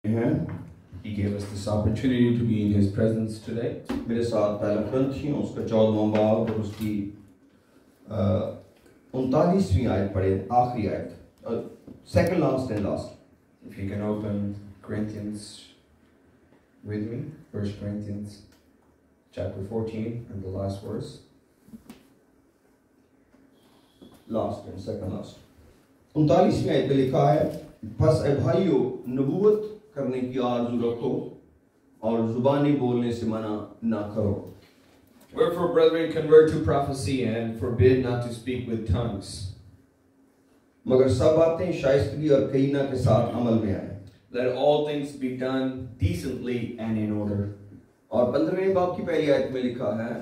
He gave us this opportunity to be in His presence today. मेरे साथ पहला ग्रंथियों उसका 14वां बाब और उसकी 39वीं आयत पढ़े, आखिरी आयत, second last and last. If you can open Corinthians with me, 1 Corinthians chapter 14 and the last verse. Last and second last. 39वीं आयत में लिखा है, बस ए भाइयों नबूवत करने की आरज़ू रखो और जुबानी बोलने से मना ना करो. Wherefore, brethren, convert to prophecy and forbid not to speak with tongues. मगर सब बातें शाइस्तगी और कईना के साथ अमल में आए. Let all things be done decently and in order. और 15वें बाब की पहली आयत में लिखा है,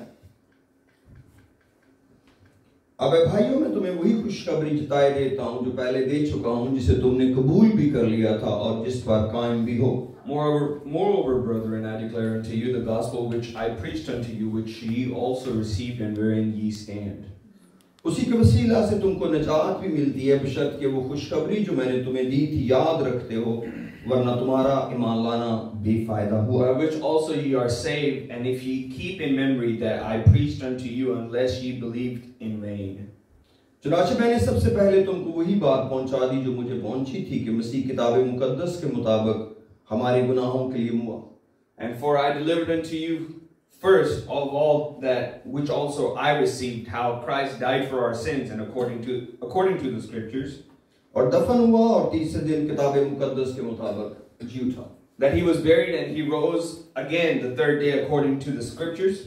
अब भाइयों मैं तुम्हें वही खुशखबरी जताए देता हूं जो पहले दे चुका हूं, जिसे तुमने कबूल भी कर लिया था और जिस पर कायम भी हो. Moreover, brethren, I declare unto you the gospel which I preached unto you, which ye also received and wherein ye stand. उसी के वसीला से तुमको नजात भी मिलती है, बशर्त कि वो खुशखबरी जो मैंने तुम्हें दी थी याद रखते हो, वरना तुम्हारा ईमान लाना बेफायदा हुआ. By which also ye are saved, and if ye keep in memory that I preached unto you, unless ye believed in vain. चुनांचे मैंने सबसे पहले तुमको वही बात पहुंचा दी जो मुझे पहुंची थी, कि मसीह किताब मुकद्दस के मुताबिक हमारे गुनाहों के लिए मुआ. And for I delivered unto you first of all that which also I received, how Christ died for our sins, and according to the scriptures, और दफन हुआ और तीसरे दिन किताब मुकद्दस के मुताबिक जी उठा. that he was buried and he rose again the third day according to the scriptures.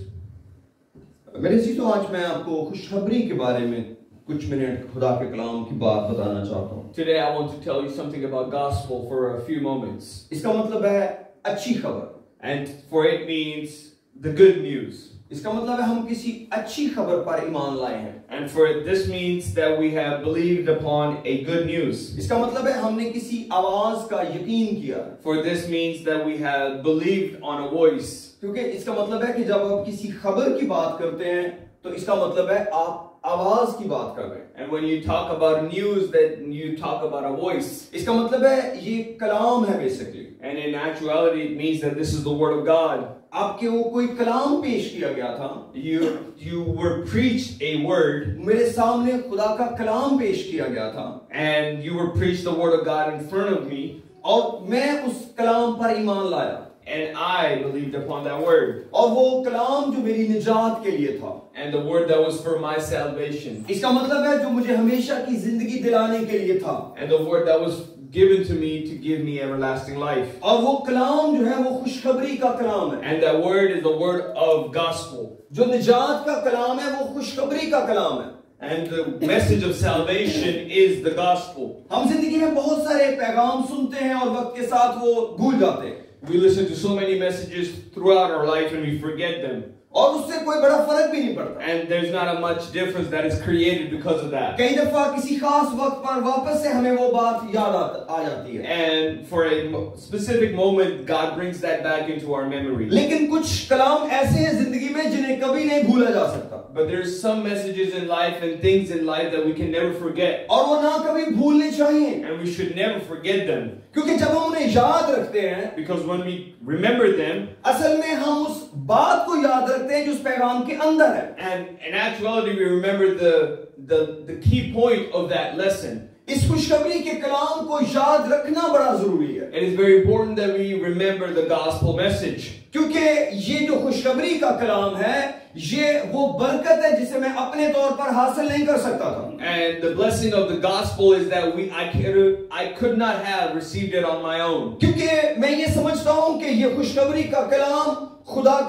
मेरे अज़ीज़ों, आज मैं आपको खुशखबरी के बारे में कुछ मिनट खुदा के कलाम की बात बताना चाहता हूँ. Today I want to tell you something about gospel for a few moments. इसका मतलब है अच्छी खबर. And for it means the good news. इसका मतलब है हम किसी अच्छी खबर पर ईमान लाए हैं. And for this means that we have believed upon a good news. इसका मतलब है हमने किसी आवाज का यकीन किया. For this means that we have believed on a voice. क्योंकि इसका मतलब है कि जब आप किसी खबर की बात करते हैं तो इसका मतलब है आप आवाज की बात कर रहे हैं. And when you talk about news, that you talk about a voice. इसका मतलब है ये कलाम है basically. And in actuality it means that this is the word of God. आपके वो कोई कलाम पेश किया गया था. You were preached a word. मेरे सामने खुदा का कलाम पेश किया गया था. And you were preached the word of God in front of me. और मैं उस कलाम पर ईमान लाया. And I believed upon that word. और वो कलाम जो मेरी निजात के लिए था. And the word that was for my salvation. इसका मतलब है जो मुझे हमेशा की जिंदगी दिलाने के लिए था. And the word that was given to me to give me everlasting life. और वो कलाम जो है वो खुशखबरी का कलाम है. And that word is the word of gospel. जो निजात का कलाम है वो खुशखबरी का कलाम है. And the message of salvation is the gospel. हम जिंदगी में बहुत सारे पैगाम सुनते हैं और वक्त के साथ वो भूल जाते हैं. We listen to so many messages throughout our life and we forget them. और उससे कोई बड़ा फर्क भी नहीं पड़ता. And there's not a much difference that is created because of that. कई दफा किसी खास वक्त पर वापस से हमें वो बात याद आ जाती है. And for a specific moment, God brings that back into our memory. लेकिन कुछ कलाम ऐसे हैं जिंदगी में जिन्हें कभी नहीं भूला जा सकता. But there's some messages in life and things in life that we can never forget. और वो ना कभी भूलने चाहिए. And we should never forget them. क्योंकि जब हम उन्हें याद रखते हैं, because when we remember them, असल में हम उस बात को याद रखते हैं जो उस पैगाम के अंदर है. And in actuality we remember the key point of that lesson. इस खुशखबरी के कलाम को याद रखना बड़ा जरूरी है. It is very important that we remember the gospel message. क्योंकि ये जो खुशखबरी का कलाम है, ये वो बरकत है जिसे मैं अपने तौर पर हासिल नहीं कर सकता था. And the blessing of the gospel is that I could not have received it on my own. क्योंकि मैं ये समझता हूँ कि ये खुशखबरी का कलाम खुदा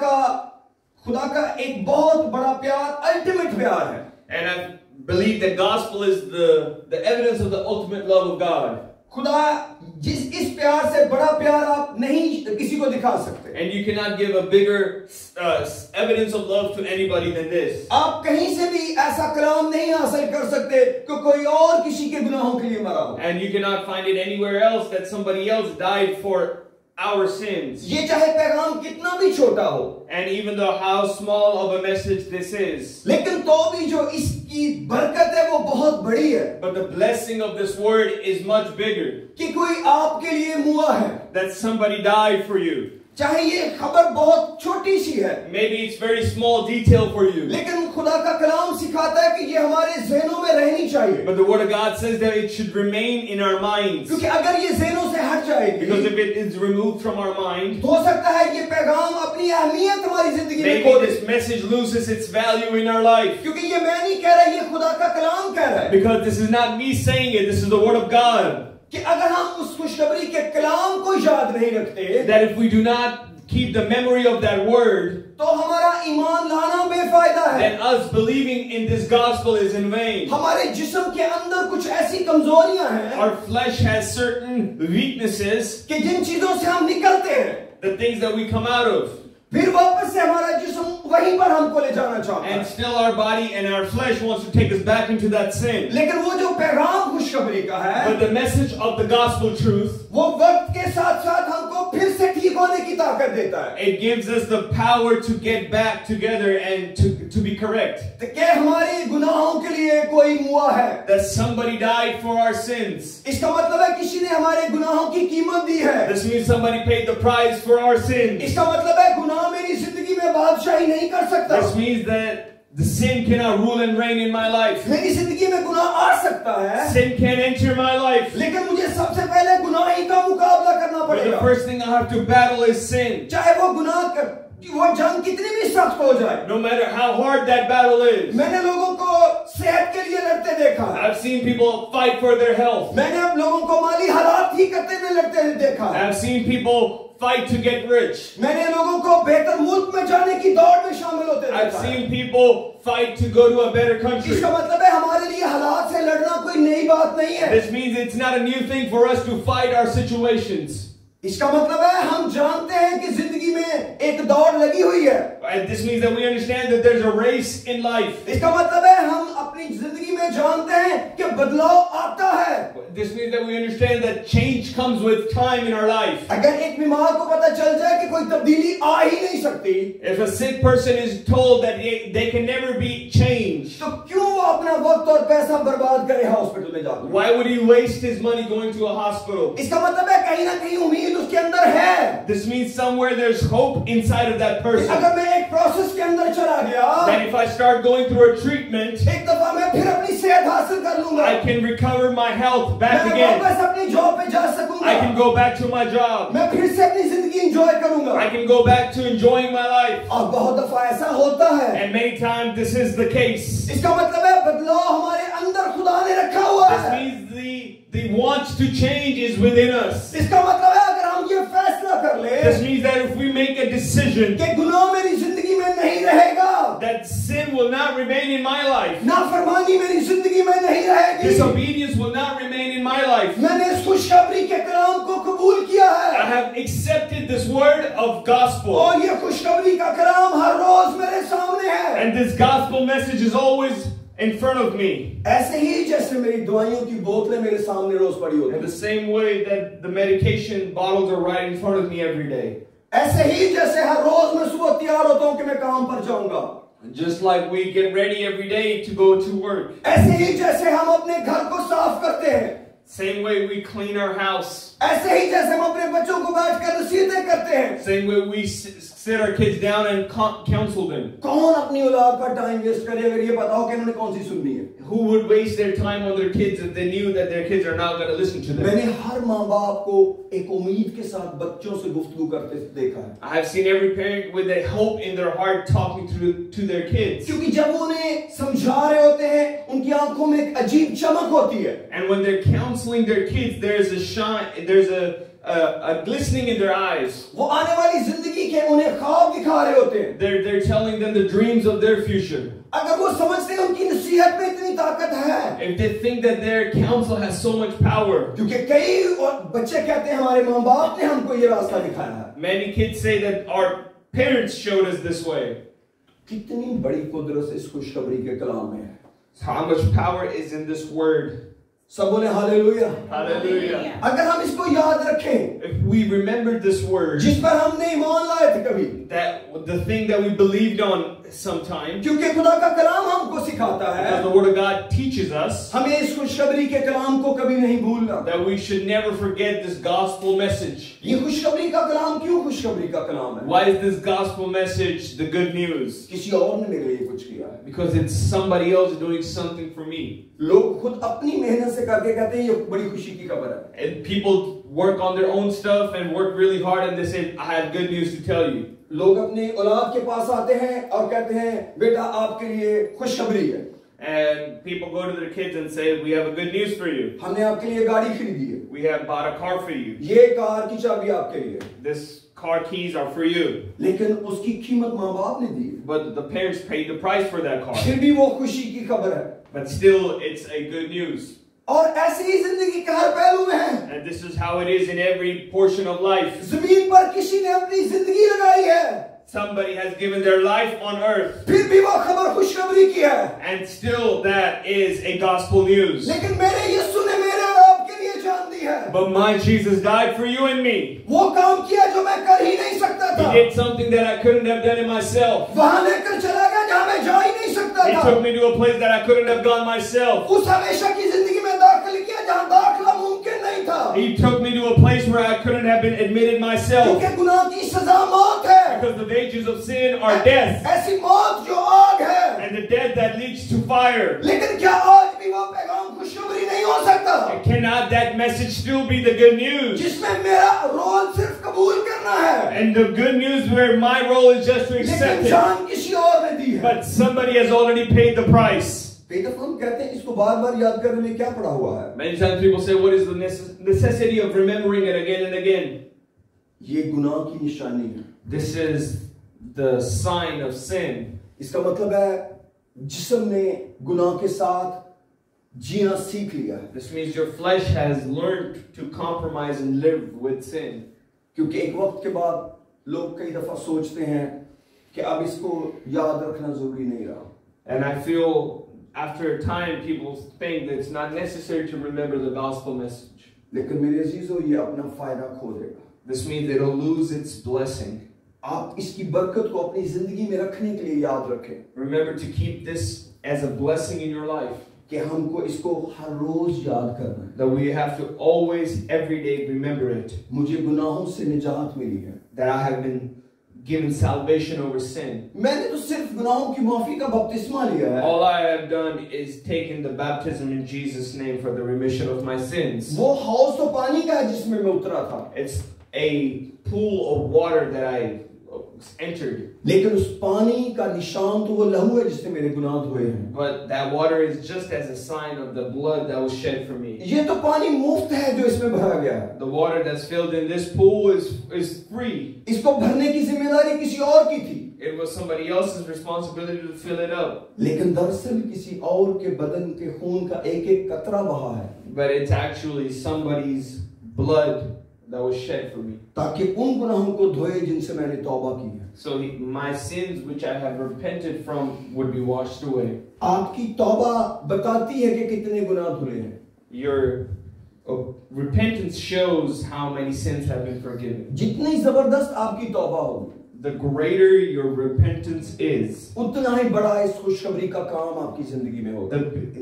का एक बहुत बड़ा प्यार, अल्टीमेट प्यार है. And I believe that gospel is the evidence of the ultimate love of God. खुदा इस प्यार से बड़ा प्यार आप नहीं किसी को दिखा सकते. And you cannot give a bigger evidence of love to anybody than this. आप कहीं से भी ऐसा कलाम नहीं हासिल कर सकते कि कोई और किसी के गुनाहों के लिए मरा हो. And you cannot find it anywhere else that somebody else died for our sins. ये चाहे पैगाम कितना भी छोटा हो, And even though how small of a message this is, लेकिन तो भी जो इसकी बरकत है वो बहुत बड़ी है but the blessing of this word is much bigger. कि कोई आपके लिए मुआ है, That somebody died for you. चाहे ये खबर बहुत छोटी सी है, Maybe it's very small detail for you. लेकिन खुदा का कलाम सिखाता है कि ये हमारे ज़हनों में रहनी चाहिए, But the word of God says that it should remain in our minds. क्योंकि अगर ये ज़हनों से हट जाएगी, Because if it is removed from our mind, हो सकता है ये पैगाम अपनी अहमियत हमारी जिंदगी में maybe खो दे, this message loses its value in our life. क्योंकि ये मैं नहीं कह रहा, ये खुदा का कलाम कह रहा है Because this is not me saying it, this is the word of God. कि अगर हम उस खुशखबरी के कलाम को याद नहीं रखते, That if we do not keep the memory of that word, तो हमारा ईमान लाना बेफायदा है, then us believing in this gospel is in vain. हमारे जिस्म के अंदर कुछ ऐसी कमजोरियां हैं Our flesh has certain weaknesses, कि जिन चीजों से हम निकलते हैं, the things that we come out of. फिर वापस से हमारा जिस्म वहीं पर हमको ले जाना चाहता And है, still our body and our flesh wants to take us back into that sin. लेकिन वो जो पैगाम खुशखबरी का है, But the message of the gospel truth, वो वक्त के साथ साथ हमको फिर से ठीक होने की ताकत देता है, it gives us the power to get back together and to be correct. तो कि हमारे गुनाहों के लिए कोई मुआ है, That somebody died for our sins. इसका मतलब है किसी ने हमारे गुनाहों की कीमत दी है, This means somebody paid the price for our sins. इसका मतलब है गुनाह मेरी जिंदगी में बादशाही नहीं कर सकता, This means that the sin cannot rule and reign in my life. मेरी जिंदगी में गुनाह आ सकता है, Sin can enter my life. लेकिन मुझे सबसे पहले गुनाही का मुकाबला करना But the पड़ेगा, first thing I have to battle is sin. चाहे वो वो जंग कितनी भी सख्त हो जाए। No matter how hard that battle is. मैंने लोगों को सेहत के लिए लड़ते देखा है, I've seen people fight for their health. मैंने अब लोगों को माली हालात ठीक करते हुए लड़ते देखा है, I've seen people fight to get rich. मैंने लोगों को बेहतर मुल्क में जाने की दौड़ में शामिल होते I've देखा है। seen people fight to go to a better country. इसका मतलब है हमारे लिए हालात से लड़ना कोई नई बात नहीं है, This means it's not a new thing for us to fight our situations. इसका मतलब है हम जानते हैं कि जिंदगी में एक दौड़ लगी हुई है, And this means that we understand that there's a race in life. इसका मतलब है हम अपनी जिंदगी में जानते हैं कि बदलाव आता है। This means that we understand that change comes with time in our life. अगर एक बीमार को पता चल जाए कि कोई तब्दीली आ ही नहीं सकती, If a sick person is told that they can never be changed, तो क्यों वो अपना वक्त और पैसा बर्बाद करे हॉस्पिटल में जाकर? why would he waste his money going to a hospital? इसका मतलब है कहीं ना कहीं उम्मीद उसके अंदर है। This means somewhere there's hope inside of that person. अगर मैं एक प्रोसेस के अंदर चला गया, That if I start going through a treatment, एक दफा मैं फिर अपनी सेहत हासिल कर लूंगा, I can recover my health back मैं again. वापस अपनी जॉब पे जा सकूंगा, I can go back to my job. मैं फिर से अपनी जिंदगी एंजॉय करूंगा। I can go back to enjoying my life. और बहुत दफा ऐसा होता है। And many times this is the case. इसका मतलब है बदलाव हमारे अंदर खुदा ने रखा हुआ This है। means the want to change is within us. इसका मतलब है अगर हम ये फैसला कर ले This means that if we make a decision कि गुनाह मेरी जिंदगी में नहीं रहेगा, that sin will not remain in my life, नाफरमानी मेरी जिंदगी में नहीं रहेगी, disobedience will not remain in my life, मैंने इस खुशखबरी के कलाम को कबूल किया है I have accepted this word of gospel. और ये खुशखबरी का कलाम हर रोज मेरे सामने है। And this gospel message is always in front of me. ऐसे ही जैसे मेरी दवाइयों की बोतलें मेरे सामने रोज पड़ी होती In हैं, the same way that the medication bottles are right in front of me every day. ऐसे ही जैसे हर रोज मैं सुबह तैयार होता हूँ कि मैं काम पर जाऊंगा, Just like we get ready every day to go to work. ऐसे ही जैसे हम अपने घर को साफ करते हैं, Same way we clean our house. ऐसे ही जैसे हम अपने बच्चों को बैठकर नसीहतें करते हैं, Same way we sit our kids down and counsel them. कौन अपनी औलाद पर टाइम वेस्ट करे अगर ये पता हो कि इन्होंने कौन सी सुननी है? Who would waste their time on their kids if they knew that their kids are not going to listen to them? मैंने हर माँ बाप को एक उम्मीद के साथ बच्चों से गुफ्तगू करते देखा है, I have seen every parent with a hope in their heart talking to their kids. क्योंकि जब वो उन्हें समझा रहे होते हैं उनकी आंखों में एक अजीब चमक होती है। And when they're counseling their kids, there's a shine, there's a glistening in their eyes. वो आने वाली जिंदगी के उन्हें ख्वाब दिखा रहे होते हैं। They're telling them the dreams of their future. अगर वो समझते हैं उनकी नसीहत में इतनी ताकत है, If they think that their counsel has so much power. क्योंकि कई बच्चे कहते हैं हमारे माँ बाप ने हमको ये रास्ता दिखाया है। Many kids say that our parents showed us this way. कितनी बड़ी कुदरत इस खुशखबरी के कलाम में है। How much power is in this word. सब बोले हालेलुया। Hallelujah. अगर हम इसको याद रखें, If we remembered this word, जिस पर हमने ईमान लाए थे कभी, that the thing that we believed on sometime, क्योंकि खुदा का कलाम हमको सिखाता है because the word of God teaches us हमें इस खुशखबरी के कलाम को कभी नहीं भूलना। that we should never forget this gospel message. ये खुशखबरी का कलाम क्यों खुशखबरी का कलाम है? Why is this gospel message the good news? किसी और ने मेरे लिए कुछ किया है। Because it's somebody else doing something for me. लोग खुद अपनी मेहनत से करके कहते हैं ये बड़ी खुशी की खबर है। And people work on their own stuff and work really hard and they say, I have good news to tell you. लोग अपने औलाद के पास आते हैं और कहते हैं बेटा आपके लिए खुशखबरी है। And people go to their kids and say, we have a good news for you. हमने आपके लिए गाड़ी खरीदी है। We have bought a car for you. ये कार की चाबी आपके लिए। This car keys are for you. लेकिन उसकी कीमत माँ बाप ने दी है। But the parents paid the price for that car. फिर भी वो खुशी की खबर है। But still, it's a good news. और ऐसे ही जिंदगी के हर पहलू में है। And this is how it is in every portion of life. जमीन पर किसी ने अपनी जिंदगी लगाई है। Somebody has given their life on earth. फिर भी वो खबर खुशखबरी की है। And still, that is a gospel news. लेकिन मेरे यीशु ने मेरे और आपके लिए जान दी है। But my Jesus died for you and me. वो काम किया जो मैं कर ही नहीं सकता था। He did something that I couldn't have done it myself. वहां लेकर चला गया जहां मैं जा ही नहीं सकता He था। took me to a place that I couldn't have gone myself. उस हमेशा की जिंदगी में दाखिल किया जहां दाखिला मुमकिन नहीं था। He took me to a place where I couldn't have been admitted myself. क्योंकि गुनाह की सजा मौत है। Because the wages of sin are death. ऐसी मौत जो आग है। And the death that leads to fire. लेकिन क्या आज भी वो पैगाम खुशखबरी नहीं हो सकता? Cannot that message still be the good news? जिसमें मेरा रोल सिर्फ कबूल करना है। And the good news where my role is just to accept लेकिन it. जान किसी और ने दी है। But somebody has already paid the price. कई दफा हम कहते हैं इसको बार बार याद करने में क्या पड़ा हुआ है? Many times people say, what is the necessity of remembering it again and again? ये गुनाह की निशानी है। This is the sign of sin. इसका मतलब है जिस्म ने गुनाह के साथ जीना सीख लिया है। This means your flesh has learned to compromise and live with sin. क्योंकि एक वक्त के बाद लोग कई दफा सोचते हैं कि अब इसको याद रखना जरूरी नहीं रहा। And I feel after a time people think that it's not necessary to remember the gospel message. लेकिन मेरे अजीजों ये अपना फायदा खो देगा। This means it'll lose its blessing. आप इसकी बरकत को अपनी जिंदगी में रखने के लिए याद रखें। Remember to keep this as a blessing in your life. कि हमको इसको हर रोज याद करना है। That we have to always, every day, remember it. मुझे गुनाहों से निजात मिली है। That I have been given salvation over sin. मैंने तो सिर्फ गुनाहों की माफी का बपतिस्मा लिया है। All I have done is taken the baptism in Jesus' name for the remission of my sins. वो हौज तो पानी का है जिसमें मैं उतरा था। It's a pool of water that I entered. लेकिन उस पानी का निशान तो वो लहू है जिससे मेरे गुनाह धोए हैं। But that water is just as a sign of the blood that was shed for me. ये तो पानी मुफ्त है जो इसमें भरा गया है। The water that's filled in this pool is free. इसको भरने की जिम्मेदारी किसी और की थी। It was somebody else's responsibility to fill it up. लेकिन दरअसल किसी और के बदन के खून का एक एक कतरा बहा है। But it's actually somebody's blood that was shed for me. ताकि उन गुनाहों को धोए जिनसे मैंने तौबा की है। So my sins which I have repented from would be washed away. आपकी तौबा बताती है कि कितने गुनाह धुले हैं। Your repentance shows how many sins have been forgiven. जितनी जबरदस्त आपकी तौबा होगी, The greater your repentance is, उतना ही बड़ा इस खुशखबरी का काम आपकी जिंदगी में होगा।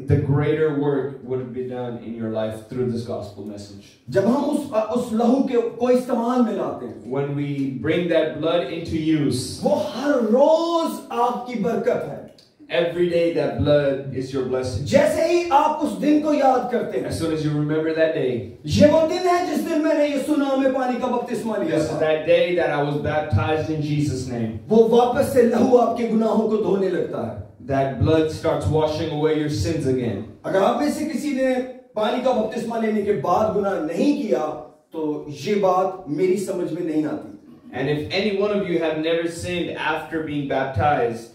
the greater work would be done in your life through this gospel message. जब हम उस लहू के को इस्तेमाल में लाते हैं, When we bring that blood into use, वो हर रोज आपकी बरकत है। every day that blood is your blessing. जैसे ही आप उस दिन को याद करते हैं, As soon as you remember that day, ये वो दिन है जिस दिन मैंने यीशु नाम में पानी का बपतिस्मा लिया this is था। that day that I was baptized in Jesus' name. वो वापस से लहू आपके गुनाहों को धोने लगता है। That blood starts washing away your sins again. अगर आप में से किसी ने पानी का बपतिस्मा लेने के बाद गुनाह नहीं किया, तो ये बात मेरी समझ में नहीं आती। And if any one of you have never sinned after being baptized,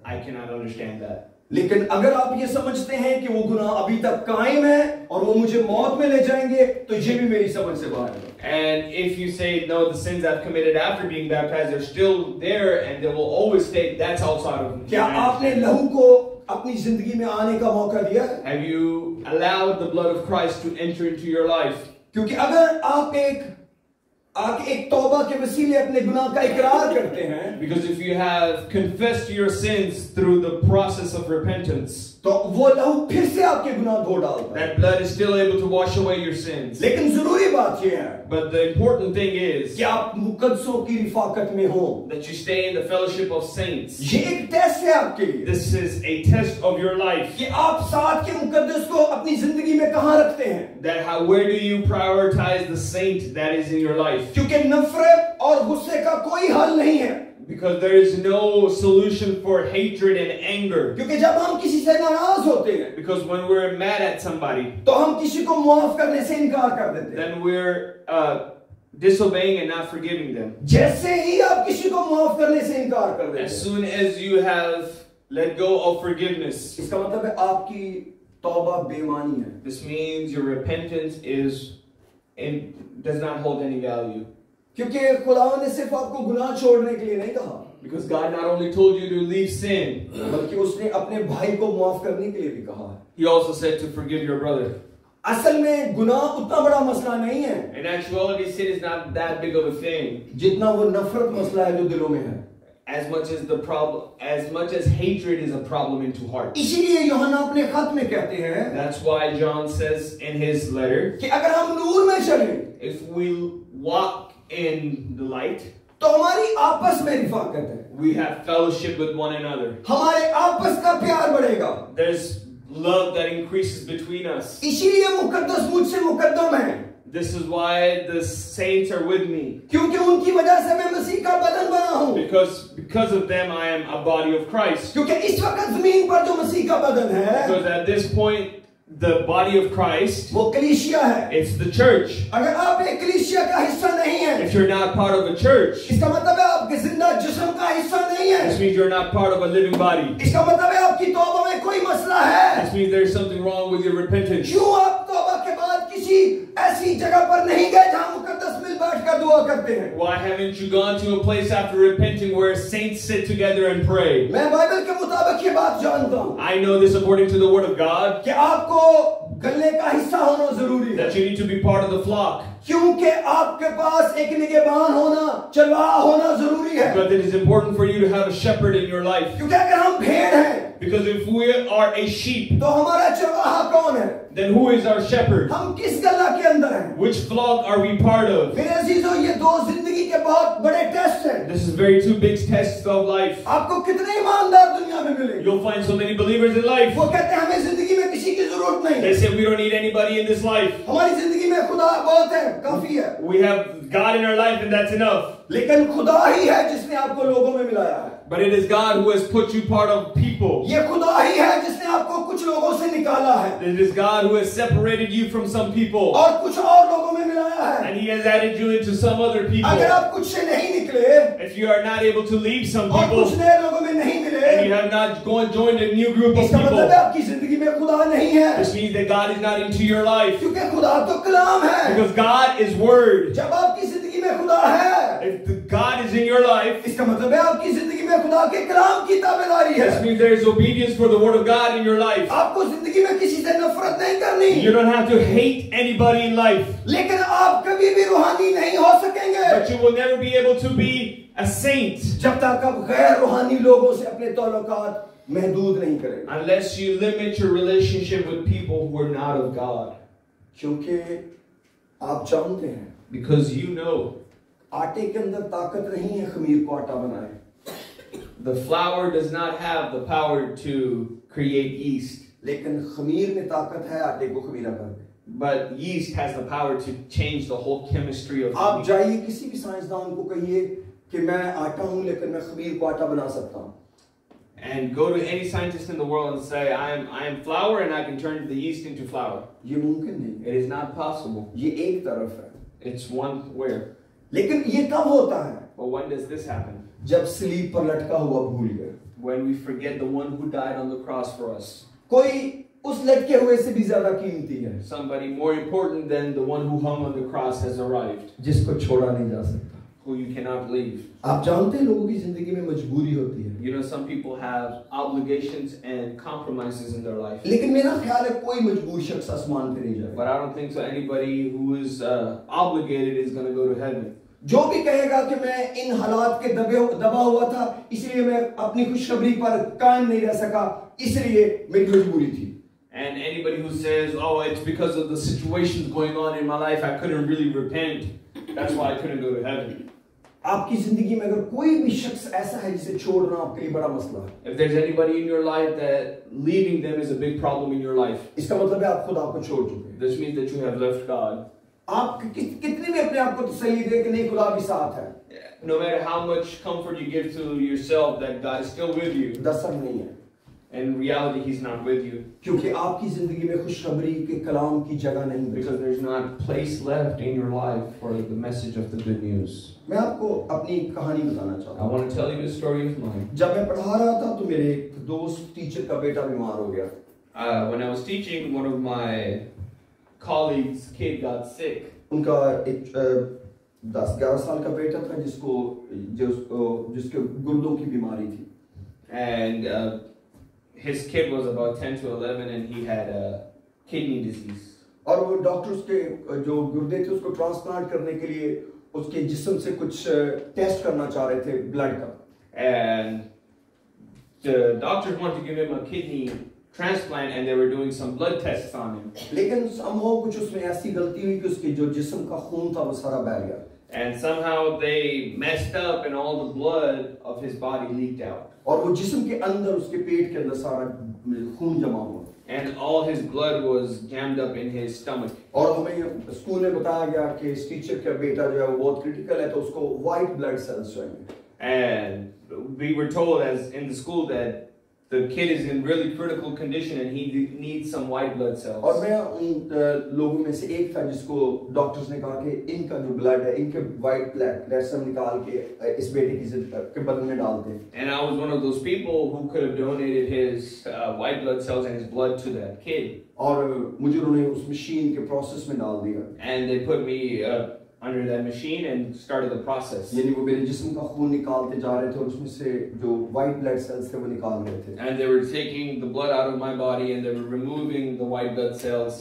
I cannot understand that. लेकिन अगर आप ये समझते हैं कि वो गुनाह अभी तक कायम है और वो मुझे मौत में ले जाएंगे, तो ये भी मेरी समझ से बाहर है। And if you say no, the sins I've committed after being baptized are still there and they will always stay, that's outside of me. क्या आपने लहू को अपनी जिंदगी में आने का मौका दिया है? Have you allowed the blood of Christ to enter into your life? क्योंकि अगर आप एक तौबा के वसीले अपने गुनाह का इकरार करते हैं, Because if you have confessed your sins through the process of repentance, तो वो लहू फिर से आपके गुनाह धो डालता है। that blood is still able to wash away your sins. लेकिन जरूरी बात यह है But the important thing is कि आप मुकद्दसों की रिफाकत में हो। that you stay in the fellowship of saints. ये एक टेस्ट है आपके लिए This is a test of your life. कि आप साथ के मुकद्दस को अपनी जिंदगी में कहां रखते हैं। That where do you prioritize the saint that is in your life? क्योंकि नफरत और गुस्से का कोई हल नहीं है। Because there is no solution for hatred and anger. क्योंकि जब हम किसी से नाराज होते हैं, Because when we're mad at somebody, तो हम किसी को माफ करने से इनकार कर देते हैं। then we're disobeying and not forgiving them. जैसे ही आप किसी को माफ करने से इनकार कर देते As हैं, soon as you have let go of forgiveness, इसका मतलब है आपकी तौबा बेईमानी है। this means your repentance does not hold any value. क्योंकि खुदा ने सिर्फ आपको गुनाह छोड़ने के लिए नहीं कहा, Because God not only told you to leave sin, बल्कि उसने अपने भाई को माफ करने के लिए भी कहा। He also said to forgive your brother. असल में गुनाह उतना बड़ा मसला नहीं है In actuality, sin is not that big of a thing. जितना वो नफरत मसला है जो दिलों में है। As much as hatred is a problem into heart. इसीलिए यूहन्ना अपने खत में कहते हैं That's why John says in his letter, कि अगर हम नूर में चलें if we walk in the light, तो हमारी आपस में रिफाकत है, we have fellowship with one another. हमारे आपस का प्यार बढ़ेगा। There's love that increases between us. इसीलिए मुकद्दस मुझसे मुकद्दम है, This is why the saints are with me. क्योंकि उनकी वजह से मैं मसीह का बदन बना हूँ। Because of them, I am a body of Christ. क्योंकि इस वक्त जमीन पर जो मसीह का बदन है, Because at this point, the body of Christ, वो कलीसिया है। it's the church. अगर आप एक कलीसिया का हिस्सा नहीं है, If you're not part of a church, इसका मतलब है आपके जिंदा जिस्म का हिस्सा नहीं है। this means you're not part of a living body. इसका मतलब है आपकी तौबा में कोई मसला है। This means there's something wrong with your repentance. क्यों आप तौबा के बाद किसी ऐसी जगह पर नहीं गए जहां मुकद्दस मिल बैठ कर दुआ करते हैं? Why haven't you gone to a place after repenting where saints sit together and pray? मैं बाइबल के मुताबिक ये बात जानता हूँ I know this according to the word of God, कि आपको गले का हिस्सा होना जरूरी है, that you need to be part of the flock. क्योंकि आपके पास एक निगहबान होना, चरवाहा होना जरूरी है। But it is important for you to have a shepherd in your life. क्योंकि अगर हम भेड़ हैं, Because if we are a sheep, तो हमारा चरवाहा कौन है? then who is our shepherd? हम किस गला के अंदर हैं? Which flock are we part of? मेरे अजीजों, ये दो जिंदगी के बहुत बड़े टेस्ट हैं। This is very two big tests of life. आपको कितने ईमानदार दुनिया में मिलेंगे? You'll find so many believers in life. वो कहते हैं हमें जिंदगी में किसी की जरूरत नहीं They है, say we don't need anybody in this life. हमारी जिंदगी में खुदा बहुत है, काफी है। We have God in our life and that's enough. लेकिन खुदा ही है जिसने आपको लोगों में मिलाया है। But it is God who has put you part of people. ये खुदा ही है जिसने आपको कुछ लोगों से निकाला है It is God who has separated you from some people. और कुछ और लोगों में मिलाया है। And He has added you into some other अगर people. आप कुछ से नहीं निकले If you are not able to leave some और कुछ people, नए लोगों में नहीं मिले, and you have not joined a new group of इसका मतलब है people, आपकी जिंदगी में खुदा नहीं है, this means that God is not into your life. क्योंकि खुदा तो कलाम है। Because God is Word. जब आपकी जिंदगी में खुदा है, If God is in your life, इसका मतलब है आपकी जिंदगी में खुदा के कलाम की ताबेदारी है। this means there is obedience for the Word of God in your life. आपको जिंदगी में किसी से नफरत नहीं करनी, You don't have to hate anybody in life, लेकिन आप कभी भी रूहानी नहीं हो सकेंगे but you will never be able to be a saint जब तक आप गैर रूहानी लोगों से अपने ताल्लुकात महदूद नहीं करेंगे। unless you limit your relationship with people who are not of God. क्योंकि आप जानते हैं Because you know आटे के अंदर ताकत नहीं है खमीर को आटा बनाए, the flour does not have the power to create yeast, लेकिन खमीर में ताकत है आटे को खमीरा कर दे। but yeast has the power to change the whole chemistry of आप wheat. जाइए किसी भी साइंसदान को कहिए कि मैं आटा हूं लेकिन मैं खमीर को आटा बना सकता हूं, And go to any scientist in the world and say, I am flour and I can turn the yeast into flour. ये मुमकिन नहीं है। It is not possible. ये एक तरफ है, It's one where. लेकिन ये कब होता है? But when does this happen? जब सलीब पर लटका हुआ भूल गए। When we forget the one who died on the cross for us. कोई उस लटके हुए से भी ज्यादा कीमती है, Somebody more important than the one who hung on the cross has arrived, जिसको छोड़ा नहीं जा सकता। who you cannot leave. आप जानते हैं लोगों की जिंदगी में मजबूरी होती है, You know, some people have obligations and compromises in their life. लेकिन मेरा ख्याल है कोई मजबूर शख्स आसमान पे नहीं जाएगा। But I don't think so anybody who is obligated is going to go to heaven. जो भी कहेगा कि मैं इन हालात के दबा हुआ था, इसलिए मैं अपनी खुशखबरी पर कायम नहीं रह सका, इसलिए मेरी मजबूरी थी। And anybody who says, oh, it's because of the situations going on in my life, I couldn't really repent. That's why I couldn't go to heaven. आपकी जिंदगी में अगर कोई भी शख्स ऐसा है जिसे छोड़ना आपके लिए बड़ा मसला है, If there's anybody in your life that leaving them is a big problem in your life, इसका मतलब है आप खुदा को छोड़ चुके हैं। this means that you have left God. आप कितनी भी अपने आप को तसल्ली दे कि नहीं खुदा भी साथ है, No matter how much comfort you give to yourself that God is still with you, दसर नहीं है, in reality He's not with you. क्योंकि आपकी जिंदगी में खुशखबरी के कलाम की जगह नहीं है, Because there's not place left in your life for the message of the good news. मैं आपको अपनी कहानी बताना चाहता I हूँ। want to tell you a story of mine. जब मैं पढ़ा रहा था तो मेरे एक दोस्त टीचर का बेटा बीमार हो गया। When I was teaching, one of my colleagues' kid got sick. उनका एक 10-11 साल का बेटा था जिसके गुर्दों की बीमारी थी, And his kid was about 10 to 11 and he had a kidney disease. और वो डॉक्टर उसके जो गुर्दे थे उसको ट्रांसप्लांट करने के लिए उसके जिस्म से कुछ टेस्ट करना चाह रहे थे ब्लड का। And the doctors wanted to give him a kidney transplant and they were doing some blood tests on him. लेकिन somehow कुछ उसमें ऐसी गलती हुई कि उसके जो जिस्म का खून था वो सारा बह गया। And somehow they messed up and all the blood of his body leaked out. और वो जिस्म के अंदर उसके पेट के अंदर सारा खून जमा हुआ। And all his blood was jammed up in his stomach. और हमें स्कूल में बताया गया कि इस टीचर का बेटा जो है वो बहुत क्रिटिकल है, तो उसको व्हाइट ब्लड सेल्स चाहिए। And we were told as in the school that the kid is in really critical condition and he needs some white blood cells. और मैं उन लोगों में से एक था जिसको डॉक्टर्स ने कहा कि इनका जो ब्लड है, इनके व्हाइट ब्लड सेल निकाल के इस बेटे के बदन में डालते हैं। And I was one of those people who could have donated his white blood cells and his blood to that kid. और मुझे उन्होंने उस मशीन के प्रोसेस में डाल दिया। And they put me under that machine and started the process. यानी वो मेरे जिस्म का खून निकालते जा रहे थे और उसमें से जो व्हाइट ब्लड सेल्स थे वो निकाल रहे थे। And they were taking the blood out of my body and they were removing the white blood cells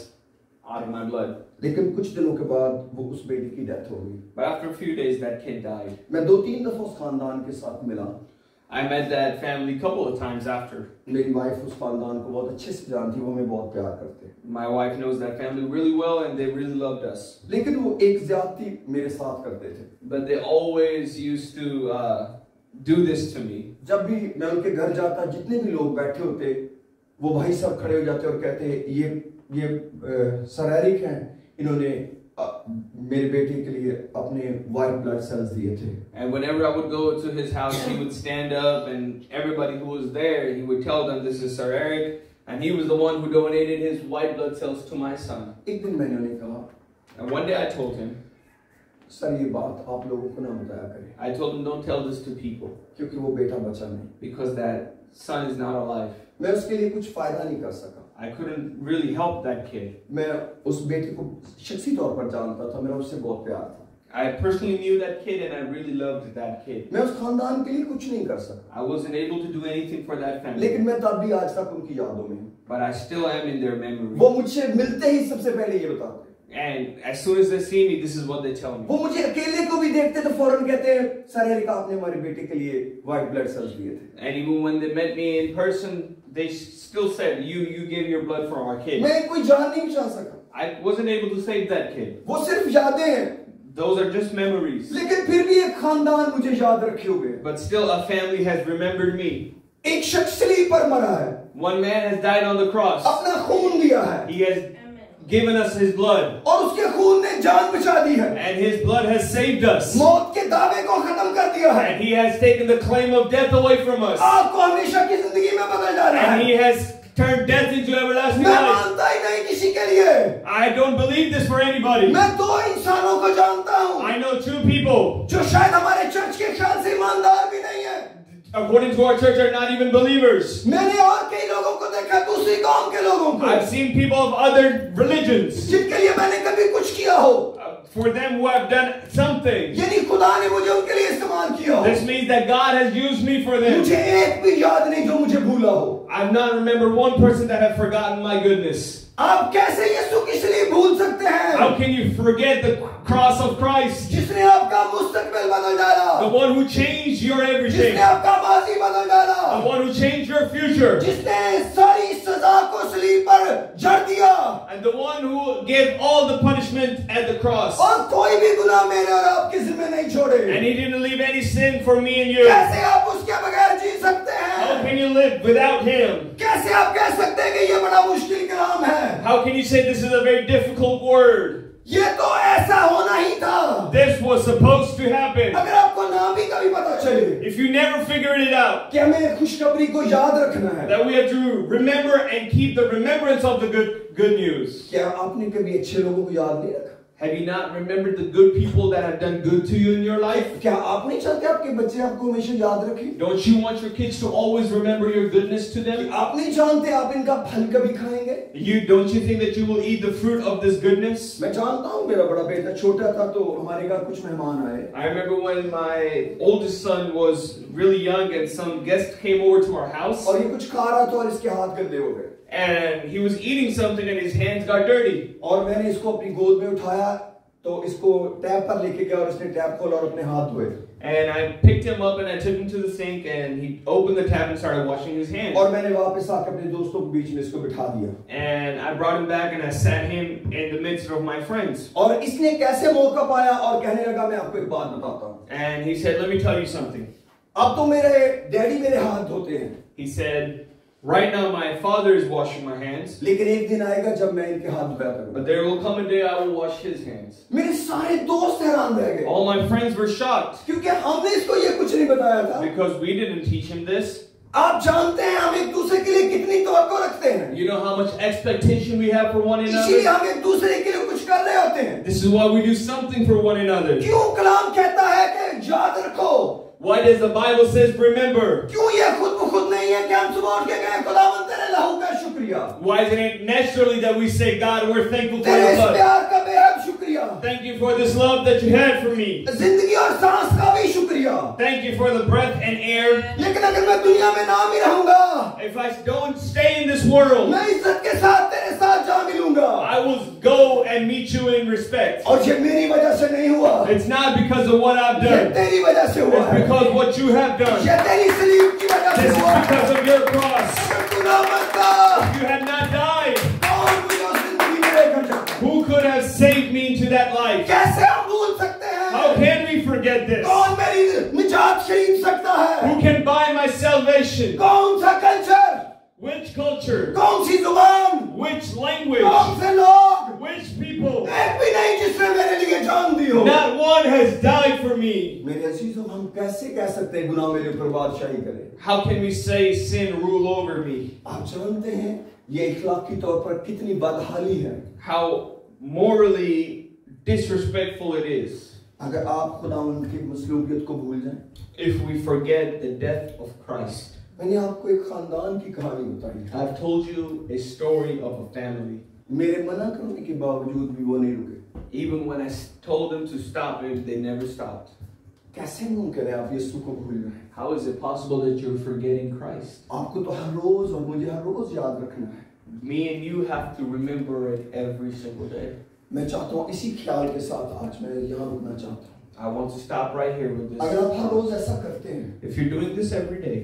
out of my blood. लेकिन कुछ दिनों के बाद वो उस बेटे की डेथ हो गई। But after a few days that kid died. मैं 2-3 दफा उस खानदान के साथ मिला। I met that family a couple of times after. मेरी वाइफ उस खानदान को बहुत अच्छे से जानती, वो हमें बहुत प्यार करते। My wife knows that family really well and they really loved us. लेकिन वो एक ज्यादती मेरे साथ करते थे। But they always used to do this to me. जब भी मैं उनके घर जाता, जितने भी लोग बैठे होते, वो भाई साहब खड़े हो जाते और कहते ये सर एरिक हैं, इन्होंने मेरे बेटे के लिए अपने white blood cells दिए थे। And whenever I would go to his house, he would stand up and everybody who was there, he would tell them, this is Sir Eric, and he was the one who donated his white blood cells to my son. एक दिन मैंने उन्हें कहा, And one day I told him, sir ये बात आप लोगों को ना बताया करें, I told him, don't tell this to people, क्योंकि वो बेटा बचा नहीं, because that son is not alive. मैं उसके लिए कुछ फायदा नहीं कर सका। I couldn't really help that kid. मैं उस बेटे को शख्सी तौर पर जानता था, मेरा उससे बहुत प्यार था। I personally knew that kid and I really loved that kid. मैं उस खानदान के लिए कुछ नहीं कर सका। I wasn't able to do anything for that family. लेकिन मैं तब भी आज तक उनकी यादों में हूँ। But I still am in their memory. वो मुझसे मिलते ही सबसे पहले ये बताते। And as soon as they see me, this is what they tell me. वो मुझे अकेले को भी देखते तो फौरन कहते हैं, सर एरिक आपने हमारे बेटे के लिए white blood cells दिए थे। And even when they met me in person, they still said, you gave your blood for our kid. मैं कोई जान नहीं बचा सका। I wasn't able to save that kid. वो सिर्फ यादें हैं। Those are just memories. लेकिन फिर भी एक खानदान मुझे याद रखे हुए। But still a family has remembered me. एक शख्स सलीब पर मरा है। One man has died on the cross. अपना खून दिया है। He has given us his blood. और उसके खून ने जान बचा दी है। And his blood has saved us. मौत के दावे को खत्म कर दिया है। And he has taken the claim of death away from us. आपको हमेशा की जिंदगी में बदल जाना है। And he has turned death into everlasting मैं life. मानता ही नहीं किसी के लिए। I don't believe this for anybody. मैं 2 इंसानों को जानता हूँ I know 2 people. जो शायद हमारे चर्च के ख्याल से ईमानदार भी नहीं है। according to our church, are not even believers. मैंने और कई लोगों को देखा, दूसरी कौम के लोगों को, I've seen people of other religions, जिनके लिए मैंने कभी कुछ किया हो, for them who have done something. यानी खुदा ने मुझे उनके लिए इस्तेमाल किया हो। This means that God has used me for them. मुझे एक भी याद नहीं जो मुझे भूला हो। I've not remembered one person that have forgotten my goodness. आप कैसे यीशु किस लिए भूल सकते हैं? How can you forget the cross of Christ? जिसने आपका मुस्तकबिल बदल डाला, The one who changed your everything. जिसने आपका माजी बदल डाला, The one who changed your future. जिसने सारी सजा को सलीब पर जड़ दिया, And the one who gave all the punishment at the cross. और कोई भी गुनाह मेरे और आपके ज़िम्मे नहीं छोड़े। And he didn't leave any sin for me and you. कैसे आप उसके बगैर जी सकते हैं? How can you live without him? कैसे आप कह सकते हैं कि ये बड़ा मुश्किल कलाम है? How can you say this is a very difficult word? ये तो ऐसा होना ही था। This was supposed to happen. अगर आपको ना भी कभी पता चले If you never figured it out, कि हमें खुशखबरी को याद रखना है, that we have to remember and keep the remembrance of the good news. क्या आपने कभी अच्छे लोगों को याद नहीं रखा? Have you not remembered the good people that have done good to you in your life? क्या आप नहीं चाहते आपके बच्चे आपको हमेशा याद रखें? Don't you want your kids to always remember your goodness to them? आप नहीं जानते आप इनका फल कभी खाएंगे? Don't you think that you will eat the fruit of this goodness? मैं जानता हूँ मेरा बड़ा बेटा छोटा था तो हमारे घर कुछ मेहमान आए। I remember when my oldest son was really young and some guest came over to our house. और ये कुछ खा रहा था और इसके हाथ गंदे हो गए। And he was eating something and his hands got dirty. और मैंने इसको अपनी गोद में उठाया तो इसको टैप पर लेके गया और इसने टैप खोला और अपने हाथ धोए। And I picked him up and I took him to the sink and he opened the tap and started washing his hands. और मैंने वापस आकर अपने दोस्तों के बीच में इसको बिठा दिया। And I brought him back and I sat him in the midst of my friends. और इसने कैसे मौका पाया और कहने लगा मैं आपको एक बात बताता हूँ। And he said, "Let me tell you something." अब तो मेरे डैडी मेरे हाथ धोते हैं। He said, "Right now my father is washing my hands, लेकिन एक दिन आएगा जब मैं इनके हाथ धोया करूंगा। but there will come a day I will wash his hands." मेरे सारे दोस्त हैरान रह गए। All my friends were shocked क्योंकि हमने इसको ये कुछ नहीं बताया था। because we didn't teach him this. आप जानते हैं हम एक दूसरे के लिए कितनी तवक्को रखते हैं। You know how much expectation we have for one इसीलिए another? हम एक दूसरे के लिए कुछ कर रहे होते हैं। This is why we do something for one another. क्यों कलाम कहता है कि याद रखो? Why does the Bible says remember? क्यों ये खुद ब खुद नहीं है कि हम सुबह उठ के कहें खुदावंद तेरे लहू का शुक्रिया? Why isn't it naturally that we say, "God, we're thankful for तेरे your इस blood. प्यार का बेहद शुक्रिया। Thank you for this love that you had for me. जिंदगी और सांस का भी शुक्रिया। Thank you for the breath and air." लेकिन अगर मैं दुनिया में ना भी रहूंगा, If I don't stay in this world, मैं इज्जत के साथ तेरे साथ जा मिलूंगा। I will go and meet you in respect. और ये मेरी वजह से नहीं हुआ, It's not because of what I've ये done. तेरी वजह से हुआ It's है। because what you have done. ये तेरी सलीब की वजह This से is हुआ है। because of your cross. अगर तू ना मरता, If you had not died, कौन मुझे उस जिंदगी में लेकर जाता? who could have saved me into that life? कैसे हम भूल सकते हैं? How can we forget this? कौन मेरी निजात खरीद सकता है? Who can buy my salvation? कौन सा कल्चर, Which culture? कौन सी जुबान, Which कौन language? से लोग, Which people? एक भी नहीं जिसने मेरे लिए जान दी हो। Not one has died for me. मेरे अजीजों, हम कैसे कह सकते हैं गुनाह मेरे ऊपर बादशाही करे? How can we say sin rule over me? आप जानते हैं ये इखलाकी तौर पर कितनी बदहाली है। How morally disrespectful it is अगर आप खुदावंद की मसलूबियत को भूल जाएं। if we forget the death of Christ. मैंने आपको एक खानदान की कहानी बताई। I've told you a story of a family. मेरे मना करने के बावजूद भी वो नहीं रुके। Even when I told them to stop it, they never stopped. कैसे मुमकिन है आप यीशु को भूल जाएं? How is it possible that you're forgetting Christ? आपको तो हर रोज और मुझे हर रोज याद रखना है। Me and you have to remember it every single day. मैं चाहता हूँ इसी ख्याल के साथ आज मैं यहाँ रुकना चाहता हूँ। I want to stop right here with this. अगर आप हर रोज ऐसा करते हैं, If you're doing this every day,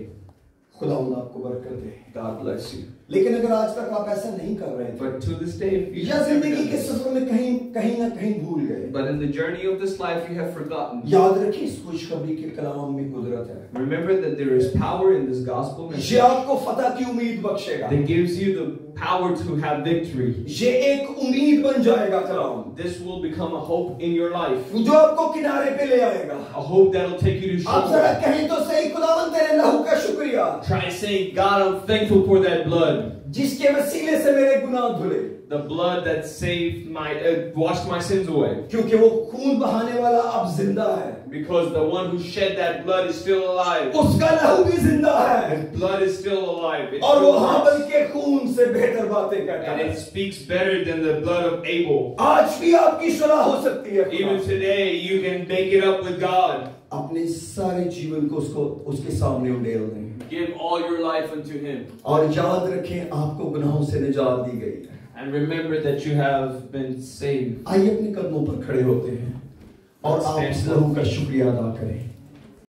खुदावंद आपको बरकत दे। God bless you. लेकिन अगर आज तक आप ऐसा नहीं कर रहे थे, But to this day, if you या have never जिंदगी done के this, सफर में कहीं ना कहीं भूल गए, but in the journey of this life you have forgotten, याद रखिए इस खुशखबरी के कलाम में कुदरत है। remember that there is power in this gospel ये message आपको फतह की उम्मीद बख्शेगा। that gives you the power to have victory. ये एक उम्मीद बन जाएगा कलाम, This will become a hope in your life, जो आपको किनारे पे ले आएगा। a hope that will take you to आप जरा shore. कहें तो सही, खुदावंद तेरे लहू का शुक्रिया। Try saying, "God, I'm thankful for that blood." जिसके वसीले से मेरे गुनाह धुले, the blood that saved washed my sins away. क्योंकि वो खून बहाने वाला अब जिंदा है, Because the one who shed that blood is still alive. उसका लहू भी जिंदा है, His blood is still alive. It और वो still हाबल lives. के खून से बेहतर बातें करता And है। it speaks better than the blood of Abel. आज भी आपकी सुलह हो सकती है। Even today, you can make it up with God. अपने सारे जीवन को उसके सामने उंडेल दें, Give all your life unto Him. और याद रखें आपको गुनाहों से निजात दी गई है। And remember that you have been saved. आइए अपने कदमों पर खड़े होते हैं और आप इस लहू का शुक्रिया अदा करें।